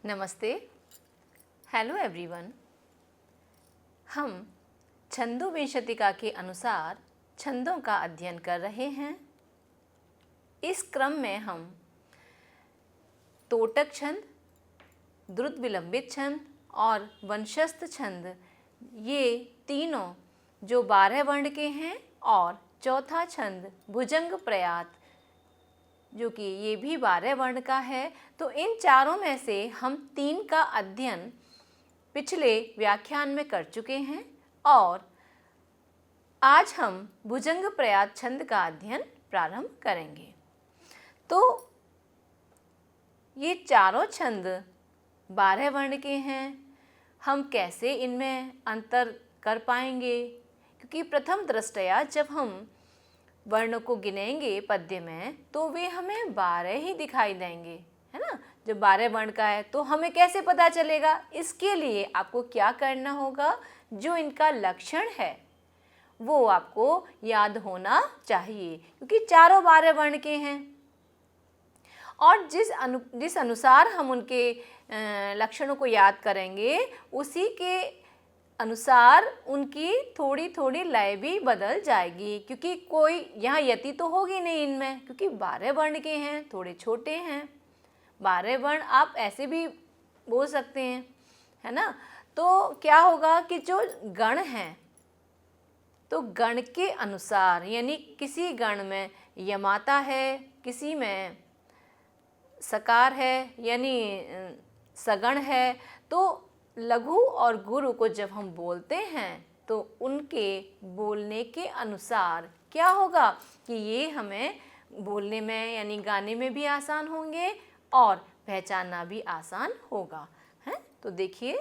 नमस्ते। Hello everyone. हम छंदोविंशतिका के अनुसार छंदों का अध्ययन कर रहे हैं। इस क्रम में हम तोटक छंद, द्रुत विलंबित छंद और वंशस्थ छंद, ये तीनों जो 12 वर्ण के हैं, और चौथा छंद भुजंग प्रयात जो कि ये भी 12 वर्ण का है। तो इन चारों में से हम 3 का अध्ययन पिछले व्याख्यान में कर चुके हैं और आज हम भुजंग प्रयात छंद का अध्ययन प्रारंभ करेंगे। तो ये चारों छंद 12 वर्ण के हैं। हम कैसे इनमें अंतर कर पाएंगे? क्योंकि प्रथम दृष्टया जब हम वर्ण को गिनेंगे पद्य में तो वे हमें 12 ही दिखाई देंगे, है ना। जब 12 वर्ण का है तो हमें कैसे पता चलेगा? इसके लिए आपको क्या करना होगा, जो इनका लक्षण है वो आपको याद होना चाहिए, क्योंकि चारों 12 वर्ण के हैं और जिस अनुसार हम उनके लक्षणों को याद करेंगे उसी के अनुसार उनकी थोड़ी थोड़ी लय भी बदल जाएगी, क्योंकि कोई यहाँ यति तो होगी नहीं इनमें, क्योंकि 12 वर्ण के हैं, थोड़े छोटे हैं। 12 वर्ण आप ऐसे भी बोल सकते हैं, है ना। तो क्या होगा कि जो गण हैं तो गण के अनुसार, यानी किसी गण में यमाता है, किसी में सकार है यानी सगण है, तो लघु और गुरु को जब हम बोलते हैं तो उनके बोलने के अनुसार क्या होगा कि ये हमें बोलने में यानी गाने में भी आसान होंगे और पहचानना भी आसान होगा, है। तो देखिए,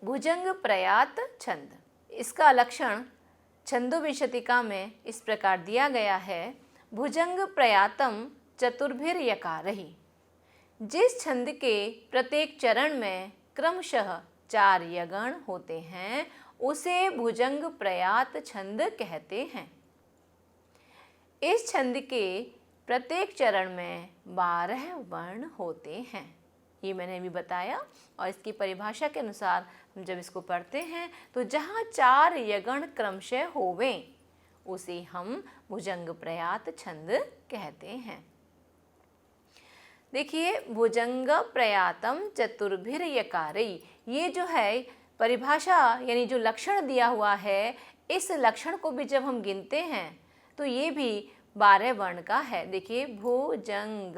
भुजंग प्रयात छंद, इसका लक्षण छंदोविंशतिका में इस प्रकार दिया गया है। भुजंग प्रयातम चतुर्भिर यकारहि। जिस छंद के प्रत्येक चरण में क्रमशः 4 यगण होते हैं उसे भुजंग प्रयात छंद कहते हैं। इस छंद के प्रत्येक चरण में 12 वर्ण होते हैं, ये मैंने अभी बताया। और इसकी परिभाषा के अनुसार हम जब इसको पढ़ते हैं तो जहाँ 4 यगण क्रमशः होवें उसे हम भुजंग प्रयात छंद कहते हैं। देखिए, भुजंग प्रयातम चतुर्भिर यकारई, ये जो है परिभाषा यानी जो लक्षण दिया हुआ है, इस लक्षण को भी जब हम गिनते हैं तो ये भी 12 वर्ण का है। देखिए, भुजंग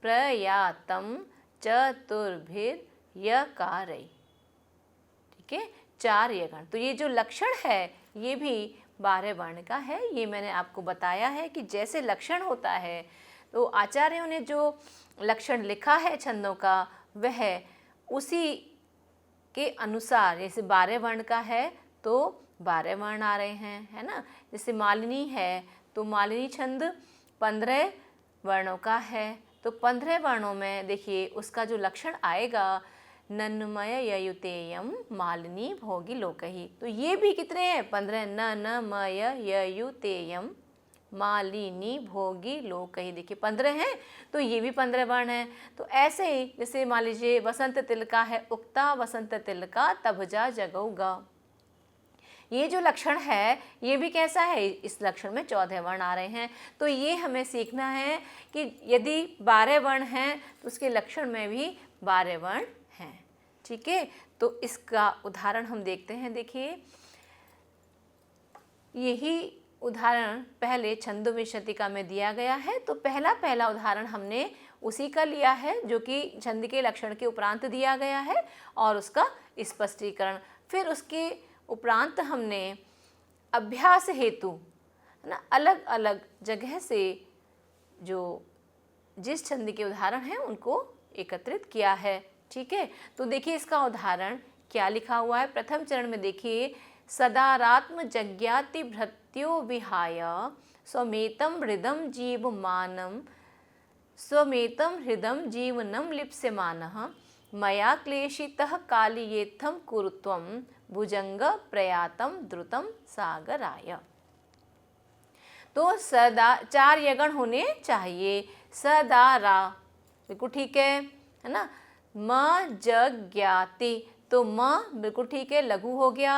प्रयातम चतुर्भिर यकारई, ठीक है, 4 यगण। तो ये जो लक्षण है ये भी 12 वर्ण का है। ये मैंने आपको बताया है कि जैसे लक्षण होता है तो आचार्यों ने जो लक्षण लिखा है छंदों का वह उसी के अनुसार, जैसे 12 वर्ण का है तो 12 वर्ण आ रहे हैं, है ना। जैसे मालिनी है तो मालिनी छंद 15 वर्णों का है, तो 15 वर्णों में देखिए उसका जो लक्षण आएगा, नन्मय ययुतेयम मालिनी भोगी लोकहि। तो ये भी कितने हैं? 15। नन्मय ययुतेयम मालिनी भोगी लोकहि, देखिए 15 हैं, तो ये भी 15 वर्ण हैं। तो ऐसे ही जैसे मान लीजिए वसंत तिलका है, उक्ता वसंत तिलका तभजा जगौगा, ये जो लक्षण है ये भी कैसा है? इस लक्षण में 14 वर्ण आ रहे हैं। तो ये हमें सीखना है कि यदि 12 वर्ण हैं तो उसके लक्षण में भी 12 वर्ण हैं, ठीक है। तो इसका उदाहरण हम देखते हैं। देखिए, यही उदाहरण पहले छंदोविंशतिका में दिया गया है। तो पहला उदाहरण हमने उसी का लिया है जो कि छंद के लक्षण के उपरांत दिया गया है और उसका स्पष्टीकरण। फिर उसके उपरांत हमने अभ्यास हेतु, है ना, अलग अलग जगह से जो जिस छंद के उदाहरण हैं उनको एकत्रित किया है, ठीक है। तो देखिए इसका उदाहरण क्या लिखा हुआ है। प्रथम चरण में देखिए, सदारात्म जज्ञाति भृत्यो विहाय स्वमेतम हृदम जीवमानम स्वमेतम हृदम जीवनम लिप्स्यमानः मया क्लेशितः कालियेत्थम कुरुत्वम भुजंग प्रयातम द्रुतम सागराय। तो सदा 4 यगण होने चाहिए। सदा रा, बिल्कुल ठीक है। है ना। म जग ज्ञाति, तो म बिल्कुल ठीक है, लघु हो गया।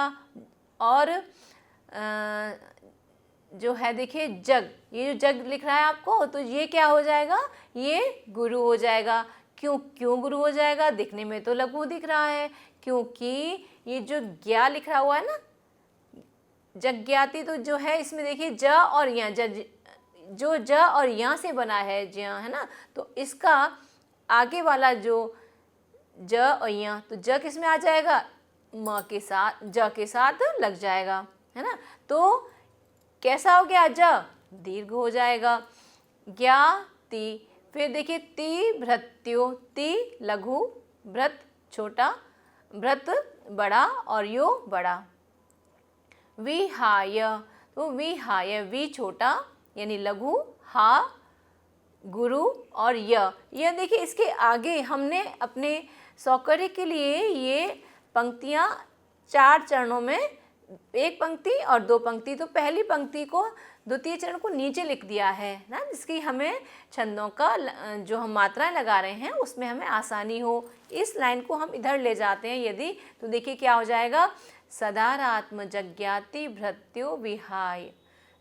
और जो है देखिए जग, ये जो जग लिख रहा है आपको, तो ये क्या हो जाएगा, ये गुरु हो जाएगा। क्यों गुरु हो जाएगा, दिखने में तो लघु दिख रहा है, क्योंकि ये जो ज्ञा लिख रहा हुआ है ना, जज्ञाति, तो जो है इसमें देखिए ज और या, जो ज और या से बना है, ज है ना, तो इसका आगे वाला जो ज और या, तो ज किस में आ जाएगा, म के साथ, ज के साथ लग जाएगा, है ना। तो कैसा हो गया, ज दीर्घ हो जाएगा। ज्ञाति, फिर देखिए ति भृत्यो, ति लघु, भृत छोटा, भृत बड़ा और यो बड़ा। विहाय, तो विहाय, वी छोटा यानी लघु, हा गुरु और यह देखिए इसके आगे हमने अपने सौकर्य के लिए ये पंक्तियाँ 4 चरणों में, एक पंक्ति और 2 पंक्ति, तो पहली पंक्ति को द्वितीय चरण को नीचे लिख दिया है ना, जिसकी हमें छंदों का जो हम मात्राएं लगा रहे हैं उसमें हमें आसानी हो। इस लाइन को हम इधर ले जाते हैं यदि, तो देखिए क्या हो जाएगा, सदारात्म जज्ञाति भृत्यो विहाय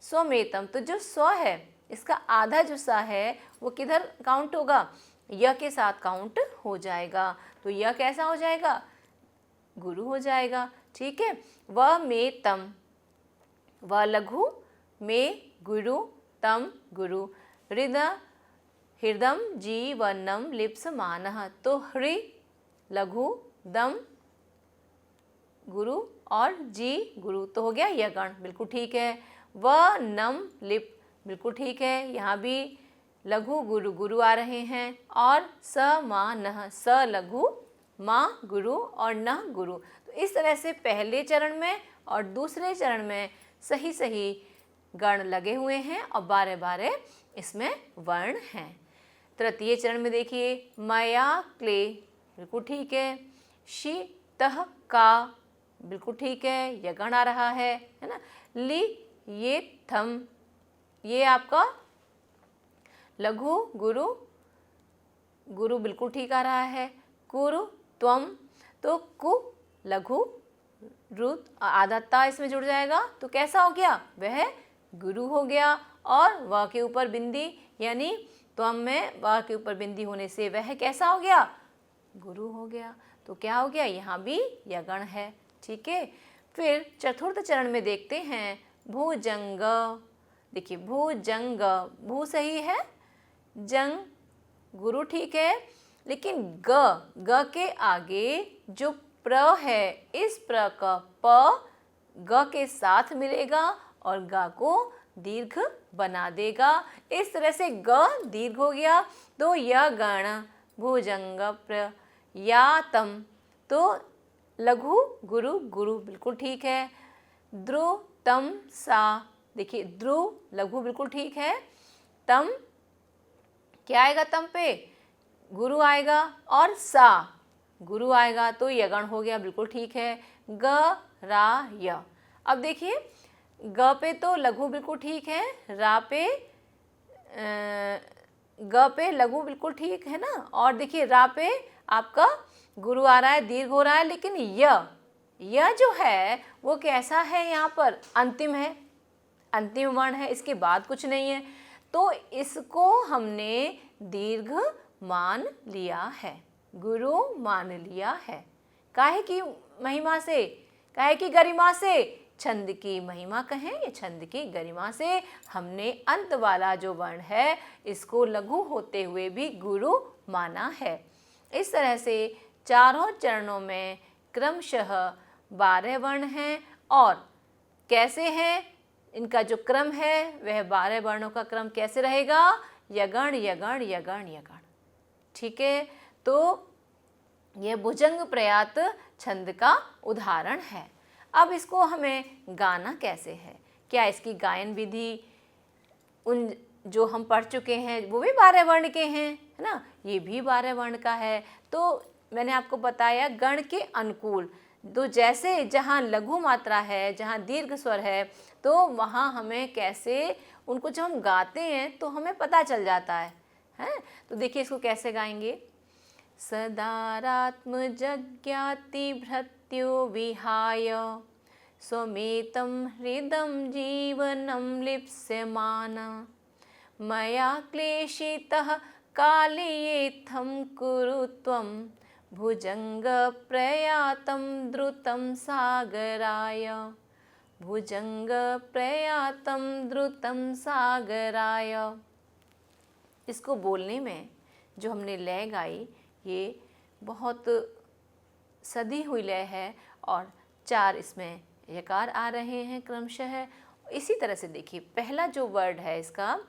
स्वमेतम, तो जो स्व है इसका आधा जो सा है वो किधर काउंट होगा, य के साथ काउंट हो जाएगा। तो यह कैसा हो जाएगा, गुरु हो जाएगा। ठीक है, व में तम, व लघु, में गुरु, तम गुरु। हृदम जीवनम लिप्समानः, तो हृ लघु, दम गुरु और जी गुरु, तो हो गया यह गण, बिल्कुल ठीक है। व नम लिप, बिल्कुल ठीक है, यहाँ भी लघु गुरु गुरु आ रहे हैं। और स मा नह, स लघु, माँ गुरु और नह गुरु। तो इस तरह से पहले चरण में और दूसरे चरण में सही सही गण लगे हुए हैं और 12 इसमें वर्ण हैं। तृतीय चरण में देखिए मया क्ले, बिल्कुल ठीक है। शी तह का, बिल्कुल ठीक है, यह गण आ रहा है ना। ली ये थम, ये आपका लघु गुरु गुरु बिल्कुल ठीक आ रहा है। कुरु त्वम, तो कु लघु, रुत आधा ता इसमें जुड़ जाएगा, तो कैसा हो गया, वह गुरु हो गया। और वह के ऊपर बिंदी, यानी त्वम में वह के ऊपर बिंदी होने से वह कैसा हो गया, गुरु हो गया। तो क्या हो गया, यहाँ भी यह गण है। ठीक है, फिर चतुर्थ चरण में देखते हैं भुजंग। देखिए भुजंग, भू सही है, जंग गुरु ठीक है, लेकिन ग के आगे जो प्र है, इस प्र का प ग के साथ मिलेगा और ग को दीर्घ बना देगा। इस तरह से ग दीर्घ हो गया। तो यह गण भुजंग प्र या तम, तो लघु गुरु गुरु बिल्कुल ठीक है। द्रु तम सा, देखिए द्रु लघु बिल्कुल ठीक है। तम क्या आएगा, तम पे गुरु आएगा और सा गुरु आएगा, तो यह गण हो गया, बिल्कुल ठीक है। ग रा य, अब देखिए ग पे तो लघु बिल्कुल ठीक है, रा पे ग पे लघु बिल्कुल ठीक है ना, और देखिए रा पे आपका गुरु आ रहा है, दीर्घ हो रहा है, लेकिन यह जो है वो कैसा है, यहाँ पर अंतिम है, अंतिम वर्ण है, इसके बाद कुछ नहीं है, तो इसको हमने दीर्घ मान लिया है, गुरु मान लिया है। काहे की महिमा से, काहे की गरिमा से, छंद की महिमा कहें या छंद की गरिमा से हमने अंत वाला जो वर्ण है इसको लघु होते हुए भी गुरु माना है। इस तरह से चारों चरणों में क्रमशः 12 वर्ण हैं, और कैसे हैं इनका जो क्रम है वह 12 वर्णों का क्रम कैसे रहेगा, यगण यगण यगण यगण। ठीक है, तो यह भुजंग प्रयात छंद का उदाहरण है। अब इसको हमें गाना कैसे है, क्या इसकी गायन विधि, उन जो हम पढ़ चुके हैं वो भी 12 वर्ण के हैं, है ना, ये भी 12 वर्ण का है। तो मैंने आपको बताया गण के अनुकूल, तो जैसे जहाँ लघु मात्रा है, जहाँ दीर्घ स्वर है, तो वहाँ हमें कैसे उनको जब हम गाते हैं तो हमें पता चल जाता है। तो देखिए इसको कैसे गाएंगे। सदारात्मजज्ञाति भृत्यो विहाय स्वमेतं हृदं जीवनं लिप्स्यमान मया क्लेशितः कालेयेत्थं कुरु त्वं भुजङ्गप्रयातं द्रुतं सागराय भुजङ्गप्रयातं द्रुतं सागराय। इसको बोलने में जो हमने लय गाई ये बहुत सदी हुई लय है और 4 इसमें यकार आ रहे हैं क्रमशः। इसी तरह से देखिए पहला जो वर्ड है इसका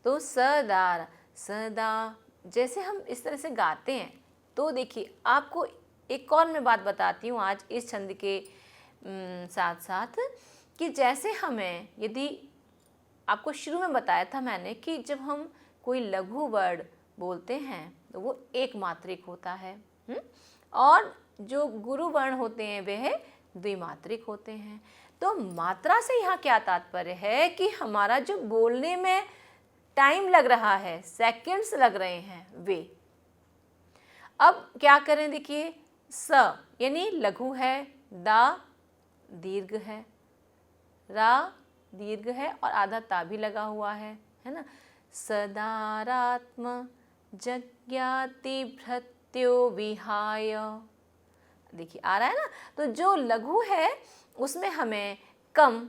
तो सदा, सदा जैसे हम इस तरह से गाते हैं तो देखिए आपको एक और मैं बात बताती हूँ आज इस छंद के साथ साथ कि जैसे हमें यदि आपको शुरू में बताया था मैंने कि जब हम कोई लघु वर्ड बोलते हैं तो वो एक मात्रिक होता है और जो गुरु वर्ण होते हैं वह द्विमात्रिक होते हैं। तो मात्रा से यहाँ क्या तात्पर्य है कि हमारा जो बोलने में टाइम लग रहा है, सेकंड्स लग रहे हैं वे। अब क्या करें देखिए स यानी लघु है, दा दीर्घ है, रा दीर्घ है और आधा ता भी लगा हुआ है ना। सदारात्म जज्ञाति भृत्यो विहाय देखिए आ रहा है ना। तो जो लघु है उसमें हमें कम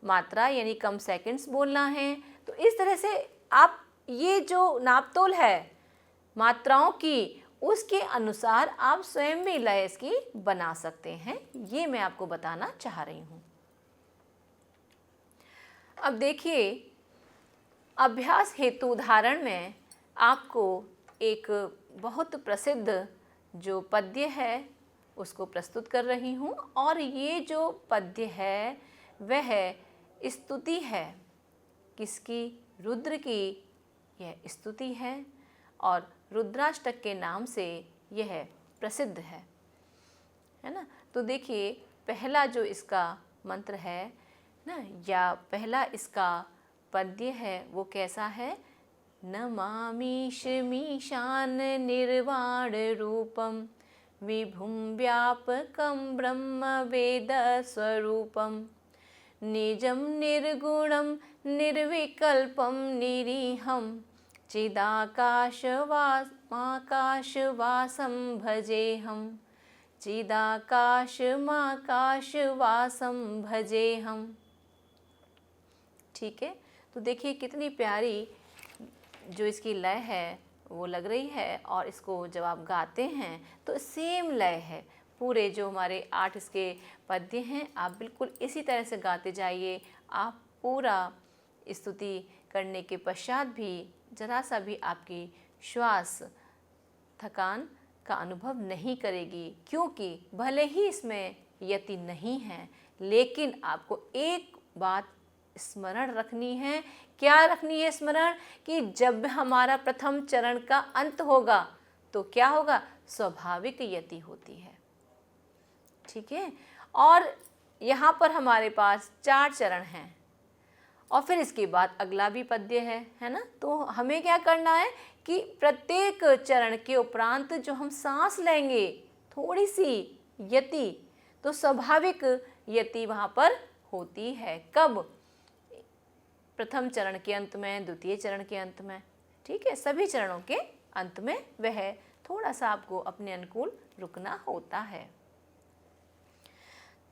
मात्रा यानी कम सेकंड्स बोलना है। तो इस तरह से आप ये जो नापतोल है मात्राओं की उसके अनुसार आप स्वयं भी लय इसकी बना सकते हैं, ये मैं आपको बताना चाह रही हूँ। अब देखिए अभ्यास हेतु उदाहरण में आपको एक बहुत प्रसिद्ध जो पद्य है उसको प्रस्तुत कर रही हूँ और ये जो पद्य है वह स्तुति है। किसकी? रुद्र की यह स्तुति है और रुद्राष्टक के नाम से यह प्रसिद्ध है ना। तो देखिए पहला जो इसका मंत्र है ना या पहला इसका पद्य है वो कैसा है? नमामीशमीशान निर्वाण रूपम विभुं व्यापकं ब्रह्म वेद स्वरूपम निजं निर्गुणं निर्विकल्पं निरीहं चिदाकाशवासं भजेहं चिदाकाशमाकाशवासं भजेहं। ठीक है, तो देखिए कितनी प्यारी जो इसकी लय है वो लग रही है और इसको जब आप गाते हैं तो सेम लय है। पूरे जो हमारे 8 इसके पद्य हैं आप बिल्कुल इसी तरह से गाते जाइए। आप पूरा स्तुति करने के पश्चात भी जरा सा भी आपकी श्वास थकान का अनुभव नहीं करेगी, क्योंकि भले ही इसमें यति नहीं है लेकिन आपको एक बात स्मरण रखनी है। क्या रखनी है स्मरण? कि जब हमारा प्रथम चरण का अंत होगा तो क्या होगा? स्वाभाविक यति होती है। ठीक है, और यहाँ पर हमारे पास 4 चरण हैं और फिर इसके बाद अगला भी पद्य है ना। तो हमें क्या करना है कि प्रत्येक चरण के उपरांत जो हम सांस लेंगे थोड़ी सी यति, तो स्वाभाविक यति वहाँ पर होती है। कब? प्रथम चरण के अंत में, द्वितीय चरण के अंत में। ठीक है, सभी चरणों के अंत में वह थोड़ा सा आपको अपने अनुकूल रुकना होता है।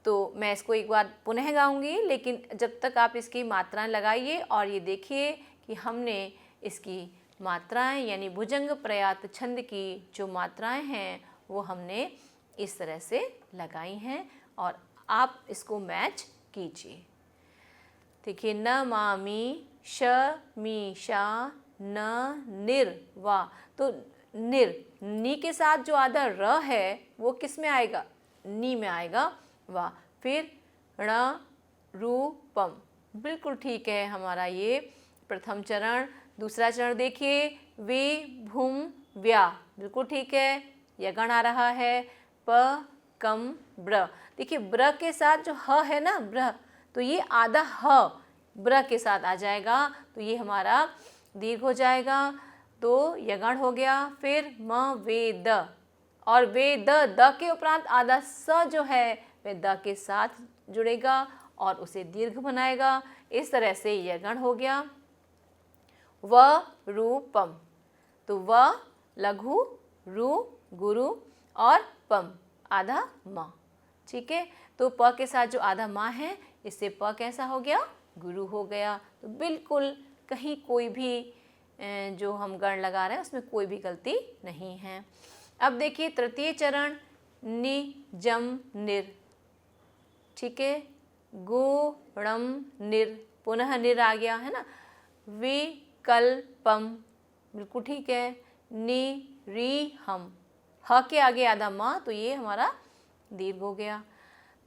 तो मैं इसको एक बार पुनः गाऊंगी, लेकिन जब तक आप इसकी मात्राएं लगाइए और ये देखिए कि हमने इसकी मात्राएं यानी भुजंग प्रयात छंद की जो मात्राएं हैं वो हमने इस तरह से लगाई हैं और आप इसको मैच कीजिए। देखिए न मामी श मी शा न निर वा, तो निर नी के साथ जो आधा र है वो किस में आएगा? नी में आएगा। वाह, फिर ण रूपम, बिल्कुल ठीक है हमारा ये प्रथम चरण। दूसरा चरण देखिए वे भूम व्या, बिल्कुल ठीक है, यह गण आ रहा है। प कम ब्र, देखिए ब्र के साथ जो ह है ना ब्र, तो ये आधा ह ब्र के साथ आ जाएगा तो ये हमारा दीर्घ हो जाएगा, तो यह गण हो गया। फिर म वे द, और वे द के उपरांत आधा स जो है वह द के साथ जुड़ेगा और उसे दीर्घ बनाएगा। इस तरह से यह गण हो गया व रूपम। तो व लघु, रु गुरु और पम आधा म। ठीक है, तो प के साथ जो आधा माँ है इससे प कैसा हो गया, गुरु हो गया। तो बिल्कुल कहीं कोई भी जो हम गण लगा रहे हैं उसमें कोई भी गलती नहीं है। अब देखिए तृतीय चरण नि जम निर। ठीक है, गुणम निर, पुनः निर आ गया है ना। विकल्पम बिल्कुल ठीक है। नि री हम, ह के आगे आधा माँ तो ये हमारा दीर्घ हो गया।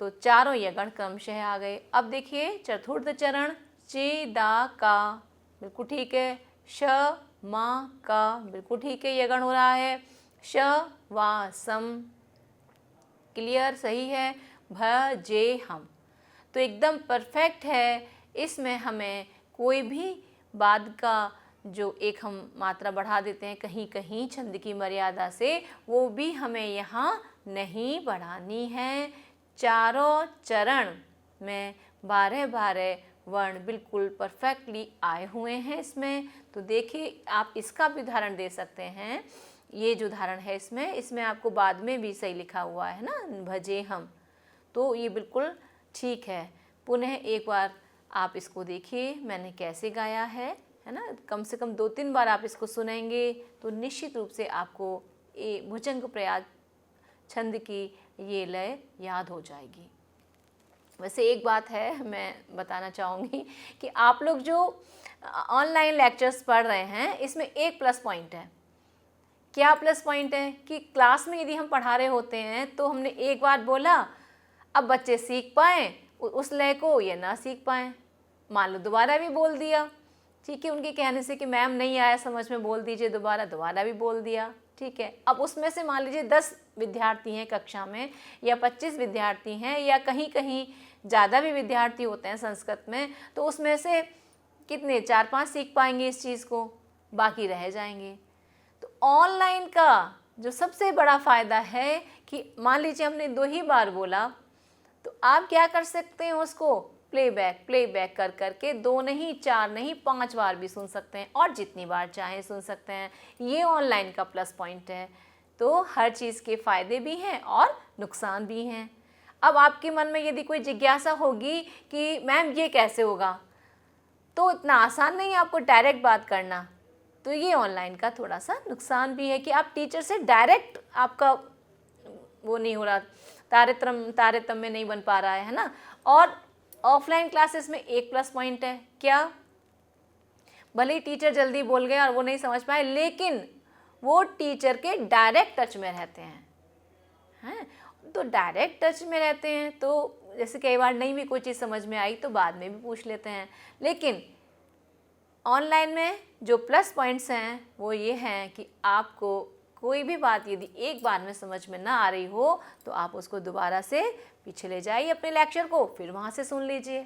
तो चारों ये गण क्रमशः आ गए। अब देखिए चतुर्थ चरण चिदा का, बिल्कुल ठीक है। श मा का बिल्कुल ठीक है, यह गण हो रहा है। श वा सम क्लियर सही है। भजे हम तो एकदम परफेक्ट है। इसमें हमें कोई भी बाद का जो एक हम मात्रा बढ़ा देते हैं कहीं कहीं छंद की मर्यादा से, वो भी हमें यहाँ नहीं बढ़ानी है। चारों चरण में 12 वर्ण बिल्कुल परफेक्टली आए हुए हैं इसमें। तो देखिए आप इसका भी उदाहरण दे सकते हैं। ये जो उदाहरण है इसमें आपको बाद में भी सही लिखा हुआ है ना, भजे हम, तो ये बिल्कुल ठीक है। पुनः एक बार आप इसको देखिए मैंने कैसे गाया है ना। कम से कम 2-3 बार आप इसको सुनेंगे तो निश्चित रूप से आपको ये भुजंग प्रयाग छंद की ये लय याद हो जाएगी। वैसे एक बात है मैं बताना चाहूँगी कि आप लोग जो ऑनलाइन लेक्चर्स पढ़ रहे हैं इसमें एक प्लस पॉइंट है। क्या प्लस पॉइंट है कि क्लास में यदि हम पढ़ा रहे होते हैं तो हमने एक बार बोला, अब बच्चे सीख पाएँ उस लय को या ना सीख पाएँ। मान लो दोबारा भी बोल दिया, ठीक है, उनके कहने से कि मैम नहीं आया समझ में, बोल दीजिए दोबारा भी बोल दिया। ठीक है, अब उसमें से मान लीजिए 10 विद्यार्थी हैं कक्षा में या 25 विद्यार्थी हैं या कहीं कहीं ज़्यादा भी विद्यार्थी होते हैं संस्कृत में, तो उसमें से कितने 4-5 सीख पाएंगे इस चीज़ को, बाकी रह जाएंगे। तो ऑनलाइन का जो सबसे बड़ा फ़ायदा है कि मान लीजिए हमने 2 ही बार बोला तो आप क्या कर सकते हैं, उसको प्लेबैक कर करके 2 नहीं 4 नहीं 5 बार भी सुन सकते हैं और जितनी बार चाहें सुन सकते हैं। ये ऑनलाइन का प्लस पॉइंट है। तो हर चीज़ के फ़ायदे भी हैं और नुकसान भी हैं। अब आपके मन में यदि कोई जिज्ञासा होगी कि मैम ये कैसे होगा, तो इतना आसान नहीं है आपको डायरेक्ट बात करना। तो ये ऑनलाइन का थोड़ा सा नुकसान भी है कि आप टीचर से डायरेक्ट आपका वो नहीं हो रहा, तारतम्य नहीं बन पा रहा है ना। और ऑफलाइन क्लासेस में एक प्लस पॉइंट है, क्या, भले ही टीचर जल्दी बोल गए और वो नहीं समझ पाए, लेकिन वो टीचर के डायरेक्ट टच में रहते हैं। तो डायरेक्ट टच में रहते हैं तो जैसे कई बार नहीं भी कोई चीज़ समझ में आई तो बाद में भी पूछ लेते हैं। लेकिन ऑनलाइन में जो प्लस पॉइंट्स हैं वो ये हैं कि आपको कोई भी बात यदि एक बार में समझ में ना आ रही हो तो आप उसको दोबारा से पीछे ले जाइए अपने लेक्चर को, फिर वहाँ से सुन लीजिए।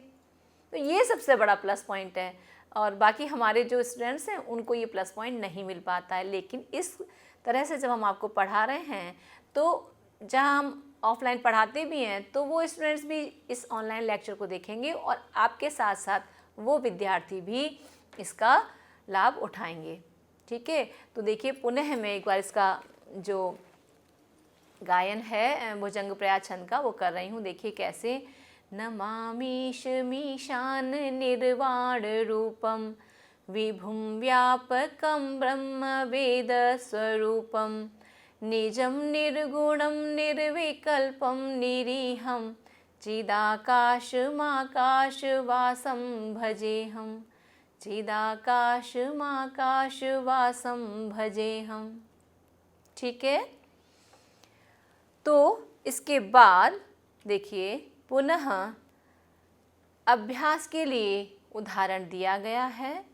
तो ये सबसे बड़ा प्लस पॉइंट है। और बाकी हमारे जो स्टूडेंट्स हैं उनको ये प्लस पॉइंट नहीं मिल पाता है। लेकिन इस तरह से जब हम आपको पढ़ा रहे हैं तो जहाँ हम ऑफलाइन पढ़ाते भी हैं तो वो स्टूडेंट्स भी इस ऑनलाइन लेक्चर को देखेंगे और आपके साथ साथ वो विद्यार्थी भी इसका लाभ उठाएंगे। ठीक है, तो देखिए पुनः मैं एक बार इसका जो गायन है भुजंग प्रयाग छंद का वो कर रही हूँ। देखिए कैसे। नमामीश मीशान निर्वाण रूपम विभुम व्यापकम ब्रह्म वेद स्वरूपम निजम निर्गुणम निर्विकल्पम निरीहम चिदाकाशमाकाशवासं भजेहम चिदाकाशमाकाशवासं भजेहम। ठीक है, तो इसके बाद देखिए पुनः अभ्यास के लिए उदाहरण दिया गया है।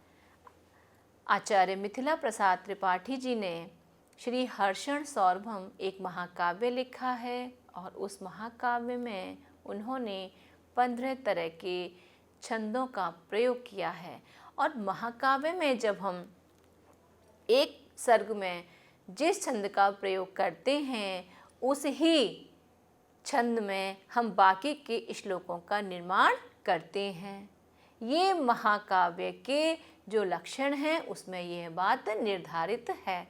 आचार्य मिथिला प्रसाद त्रिपाठी जी ने श्री हर्षण सौरभम एक महाकाव्य लिखा है और उस महाकाव्य में उन्होंने 15 तरह के छंदों का प्रयोग किया है। और महाकाव्य में जब हम एक सर्ग में जिस छंद का प्रयोग करते हैं उस ही छंद में हम बाकी के श्लोकों का निर्माण करते हैं। ये महाकाव्य के जो लक्षण हैं उसमें यह बात निर्धारित है।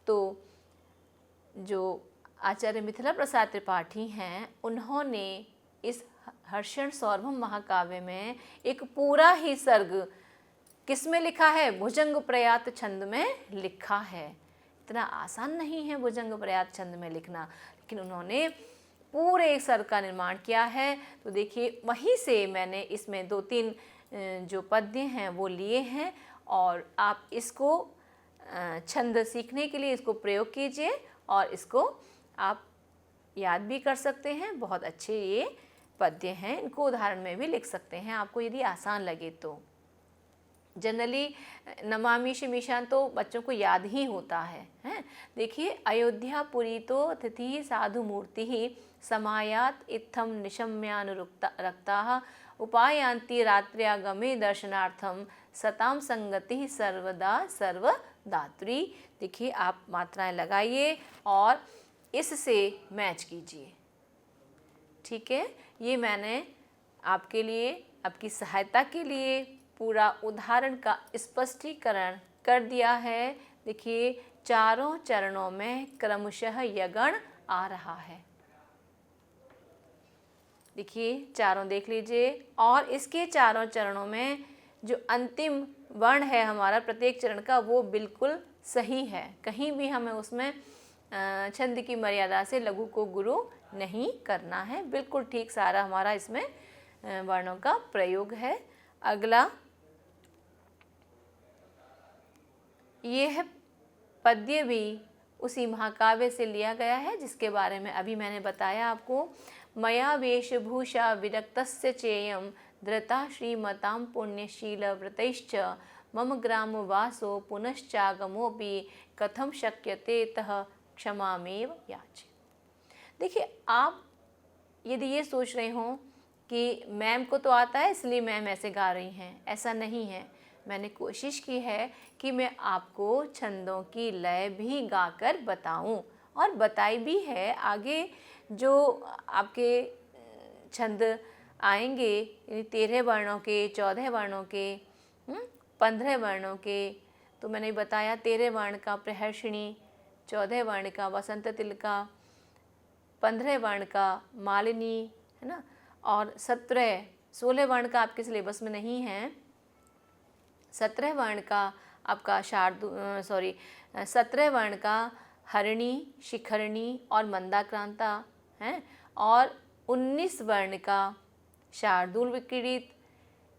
तो जो आचार्य मिथिला प्रसाद त्रिपाठी हैं उन्होंने इस हर्षण सौरभम महाकाव्य में एक पूरा ही सर्ग किस में लिखा है? भुजंग प्रयात छंद में लिखा है। इतना आसान नहीं है भुजंग प्रयात छंद में लिखना, लेकिन उन्होंने पूरे एक सर्ग का निर्माण किया है। तो देखिए वहीं से मैंने इसमें 2-3 जो पद्य हैं वो लिए हैं और आप इसको छंद सीखने के लिए इसको प्रयोग कीजिए और इसको आप याद भी कर सकते हैं। बहुत अच्छे ये पद्य हैं, इनको उदाहरण में भी लिख सकते हैं आपको यदि आसान लगे तो। जनरली नमामि शिमीशान तो बच्चों को याद ही होता है, हैं? देखिए, अयोध्यापुरी तो अतिथि साधु मूर्ति ही समायात इत्थम निशम्यानुरुक्ता रक्ताः उपायांति रात्र्यागमे दर्शनार्थम सताम संगति सर्वदा सर्वदात्री। देखिए, आप मात्राएं लगाइए और इससे मैच कीजिए। ठीक है, ये मैंने आपके लिए, आपकी सहायता के लिए पूरा उदाहरण का स्पष्टीकरण कर दिया है। देखिए, चारों चरणों में क्रमशः यगण आ रहा है। देखिए, चारों देख लीजिए और इसके चारों चरणों में जो अंतिम वर्ण है हमारा प्रत्येक चरण का वो बिल्कुल सही है। कहीं भी हमें उसमें छंद की मर्यादा से लघु को गुरु नहीं करना है। बिल्कुल ठीक सारा हमारा इसमें वर्णों का प्रयोग है। अगला यह पद्य भी उसी महाकाव्य से लिया गया है जिसके बारे में अभी मैंने बताया आपको। मया वेशभूषा विरक्तस्य चेयं धृता श्रीमतां पुण्यशील व्रतैश्च मम ग्रामवासो पुनश्चागमोऽपि कथं शक्यते तः क्षमामेव याचे। देखिए, आप यदि ये सोच रहे हो कि मैम को तो आता है इसलिए मैम ऐसे गा रही हैं, ऐसा नहीं है। मैंने कोशिश की है कि मैं आपको छंदों की लय भी गाकर बताऊं और बताई भी है। आगे जो आपके छंद आएंगे 13 वर्णों के, 14 वर्णों के, 15 वर्णों के, तो मैंने बताया 13 वर्ण का प्रहर्षिणी, 14 वर्ण का वसंत तिलका, 15 वर्ण का मालिनी, है ना, और 16 वर्ण का आपके सिलेबस में नहीं है। 17 वर्ण का आपका 17 वर्ण का हरिणी, शिखरणी और मंदाक्रांता है, और 19 वर्ण का शार्दूल विक्रीडित,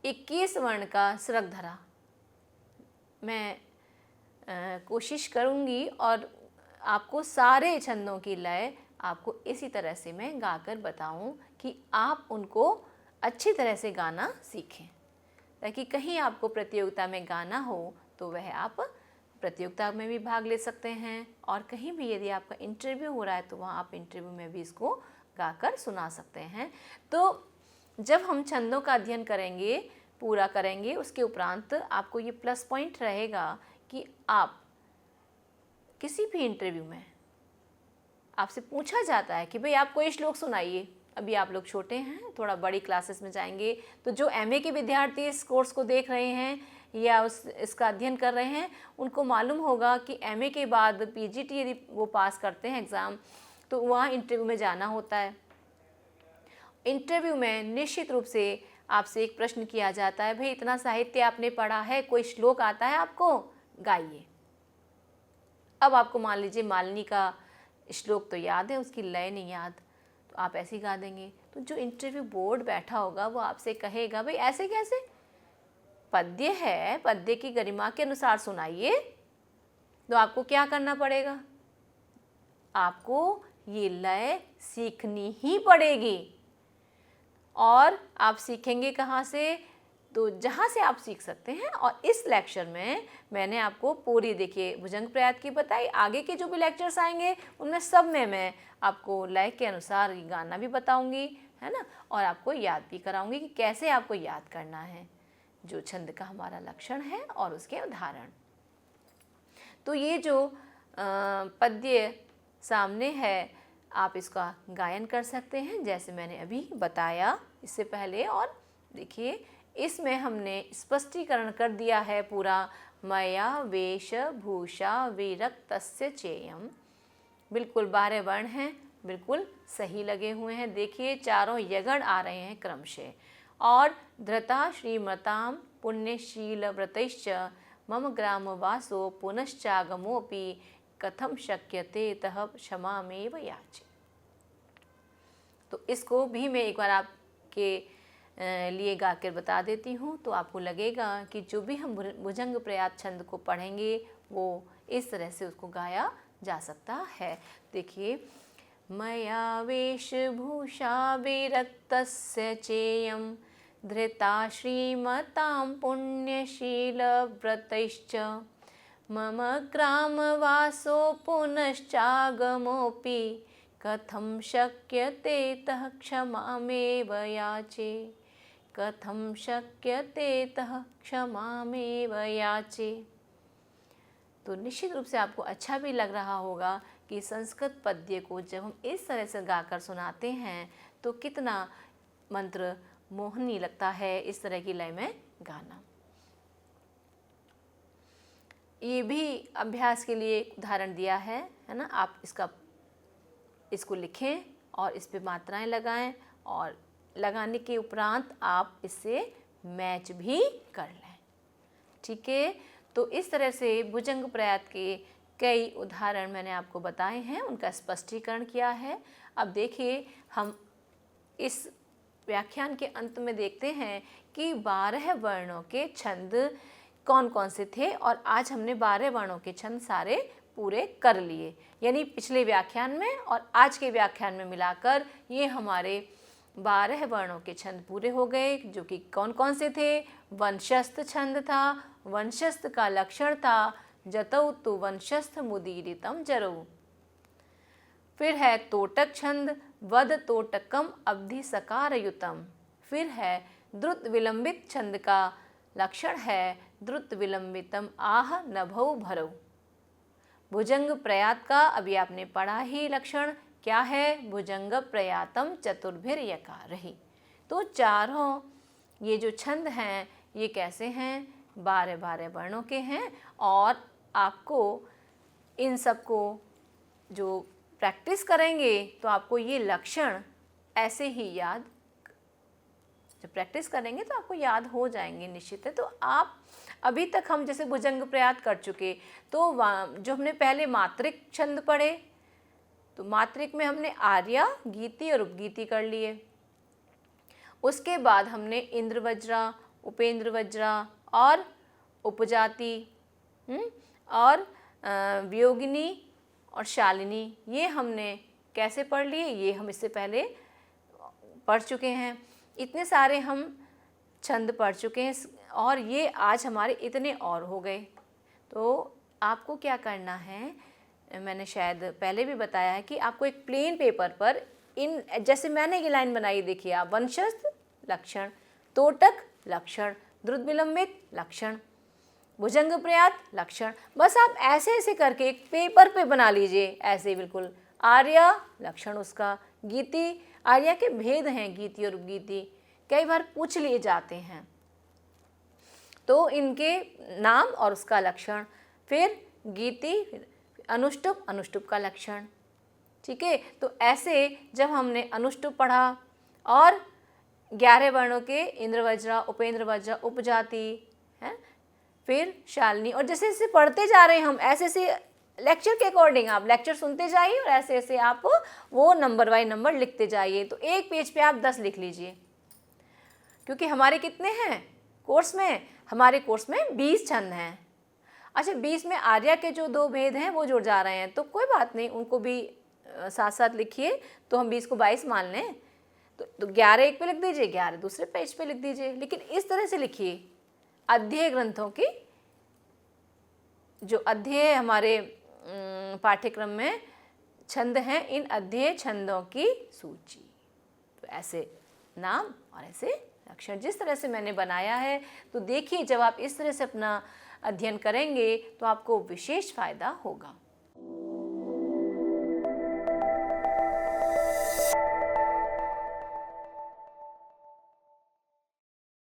21 वर्ण का स्रगधरा। मैं कोशिश करूँगी और आपको सारे छंदों की लय आपको इसी तरह से मैं गाकर बताऊं कि आप उनको अच्छी तरह से गाना सीखें, ताकि कहीं आपको प्रतियोगिता में गाना हो तो वह आप प्रतियोगिता में भी भाग ले सकते हैं, और कहीं भी यदि आपका इंटरव्यू हो रहा है तो वहाँ आप इंटरव्यू में भी इसको गाकर सुना सकते हैं। तो जब हम छंदों का अध्ययन करेंगे, पूरा करेंगे, उसके उपरांत आपको ये प्लस पॉइंट रहेगा कि आप किसी भी इंटरव्यू में आपसे पूछा जाता है कि भाई आप कोई श्लोक सुनाइए। अभी आप लोग छोटे हैं, थोड़ा बड़ी क्लासेस में जाएंगे तो जो एमए के विद्यार्थी इस कोर्स को देख रहे हैं या इसका अध्ययन कर रहे हैं, उनको मालूम होगा कि एमए के बाद पीजीटी यदि वो पास करते हैं एग्ज़ाम, तो वहाँ इंटरव्यू में जाना होता है। इंटरव्यू में निश्चित रूप से आपसे एक प्रश्न किया जाता है, भाई इतना साहित्य आपने पढ़ा है, कोई श्लोक आता है आपको, गाइए। अब आपको मान लीजिए मालिनी का श्लोक तो याद है, उसकी लय नहीं याद, तो आप ऐसे ही गा देंगे। तो जो इंटरव्यू बोर्ड बैठा होगा वो आपसे कहेगा, भाई ऐसे कैसे, पद्य है, पद्य की गरिमा के अनुसार सुनाइए। तो आपको क्या करना पड़ेगा, आपको ये लय सीखनी ही पड़ेगी। और आप सीखेंगे कहाँ से, तो जहाँ से आप सीख सकते हैं। और इस लेक्चर में मैंने आपको पूरी, देखिए, भुजंग प्रयात की बताई, आगे के जो भी लेक्चर्स आएंगे उनमें सब में मैं आपको लय के अनुसार गाना भी बताऊंगी, है ना, और आपको याद भी कराऊंगी कि कैसे आपको याद करना है, जो छंद का हमारा लक्षण है और उसके उदाहरण। तो ये जो पद्य सामने है आप इसका गायन कर सकते हैं जैसे मैंने अभी बताया इससे पहले। और देखिए इसमें हमने स्पष्टीकरण कर दिया है पूरा, मया वेशभूषा विरक्तस्य चेयम। बिल्कुल 12 वर्ण हैं, बिल्कुल सही लगे हुए हैं। देखिए चारों यगण आ रहे हैं क्रमशः। और धृता श्रीमतां पुण्यशील व्रतैश्च मम ग्रामवासो पुनश्चागमोऽपि कथम शक्यते तह क्षमामेव याचे। तो इसको भी मैं एक बार आपके लिए गाकर बता देती हूँ, तो आपको लगेगा कि जो भी हम भुजंग प्रयात छंद को पढ़ेंगे वो इस तरह से उसको गाया जा सकता है। देखिए, मया वेशभूषा विरक्तस्य चेयं धृता श्रीमतां पुण्यशीलव्रतैश्च मम ग्रामवासो पुनश्चागमोऽपि कथं शक्यते तः क्षमामेव याचे। कथं शक्यते तः क्षमामेव याचे। तो निश्चित रूप से आपको अच्छा भी लग रहा होगा कि संस्कृत पद्य को जब हम इस तरह से गाकर सुनाते हैं तो कितना मंत्र मोहनी लगता है इस तरह की लय में गाना। ये भी अभ्यास के लिए उदाहरण दिया है ना। आप इसको लिखें और इस पे मात्राएं लगाएं और लगाने के उपरांत आप इससे मैच भी कर लें। ठीक है, तो इस तरह से भुजंग प्रयात के कई उदाहरण मैंने आपको बताए हैं, उनका स्पष्टीकरण किया है। अब देखिए हम इस व्याख्यान के अंत में देखते हैं कि 12 वर्णों के छंद कौन कौन से थे। और आज हमने 12 वर्णों के छंद सारे पूरे कर लिए, यानी पिछले व्याख्यान में और आज के व्याख्यान में मिलाकर ये हमारे 12 वर्णों के छंद पूरे हो गए। जो कि कौन कौन से थे? वंशस्थ छंद था, वंशस्थ का लक्षण था जतौ तु वंशस्थ मुदीरितम जरौ। फिर है तोटक छंद, वद तोटकम अवधि सकारयुतम। फिर है द्रुत विलंबित छंद का लक्षण है द्रुत विलंबितम आह नभौ भरौ। भुजंग प्रयात का अभी आपने पढ़ा ही लक्षण क्या है? भुजंग प्रयातम चतुर्भिर यकारहि। तो चारों ये जो छंद हैं ये कैसे हैं? 12 वर्णों के हैं। और आपको इन सबको जो प्रैक्टिस करेंगे तो आपको ये लक्षण ऐसे ही याद, जब प्रैक्टिस करेंगे तो आपको याद हो जाएंगे निश्चित है। तो आप अभी तक हम जैसे भुजंग प्रयात कर चुके, तो जो हमने पहले मात्रिक छंद पढ़े, तो मात्रिक में हमने आर्या, गीति और उपगीति कर लिए। उसके बाद हमने इंद्र वज्रा, उपेंद्र वज्रा और उपजाति और वियोगिनी और शालिनी, ये हमने कैसे पढ़ लिए, ये हम इससे पहले पढ़ चुके हैं। इतने सारे हम छंद पढ़ चुके हैं और ये आज हमारे इतने और हो गए। तो आपको क्या करना है, मैंने शायद पहले भी बताया है कि आपको एक प्लेन पेपर पर इन, जैसे मैंने ये लाइन बनाई देखिए आप, वंशस्थ लक्षण, तोटक लक्षण, द्रुत विलंबित लक्षण, भुजंग प्रयात लक्षण, बस आप ऐसे ऐसे करके एक पेपर पे बना लीजिए ऐसे बिल्कुल। आर्या लक्षण उसका, गीति, आर्या के भेद हैं गीति और उपगीति, कई बार पूछ लिए जाते हैं, तो इनके नाम और उसका लक्षण। फिर गीति, अनुष्टुप, अनुष्टुप का लक्षण। ठीक है, तो ऐसे जब हमने अनुष्टुप पढ़ा और 11 वर्णों के इंद्र वज्रा, उपेंद्र वज्रा, उपजाति है, फिर शालिनी, और जैसे जैसे पढ़ते जा रहे हैं हम ऐसे ऐसे लेक्चर के अकॉर्डिंग आप लेक्चर सुनते जाइए और ऐसे ऐसे आप वो नंबर बाय नंबर लिखते जाइए। तो एक पेज पे आप 10 लिख लीजिए, क्योंकि हमारे कितने हैं कोर्स में? हमारे कोर्स में 20 छंद हैं। अच्छा, 20 में आर्या के जो 2 भेद हैं वो जुड़ जा रहे हैं, तो कोई बात नहीं, उनको भी साथ साथ लिखिए, तो हम 20 को 22 मान लें। तो 11 एक पे लिख दीजिए, 11 दूसरे पेज पे लिख दीजिए, लेकिन इस तरह से लिखिए। अध्यय ग्रंथों की जो अध्यय हमारे पाठ्यक्रम में छंद हैं, इन अध्यय छंदों की सूची, तो ऐसे नाम और ऐसे लक्षण जिस तरह से मैंने बनाया है। तो देखिए जब आप इस तरह से अपना अध्ययन करेंगे तो आपको विशेष फायदा होगा।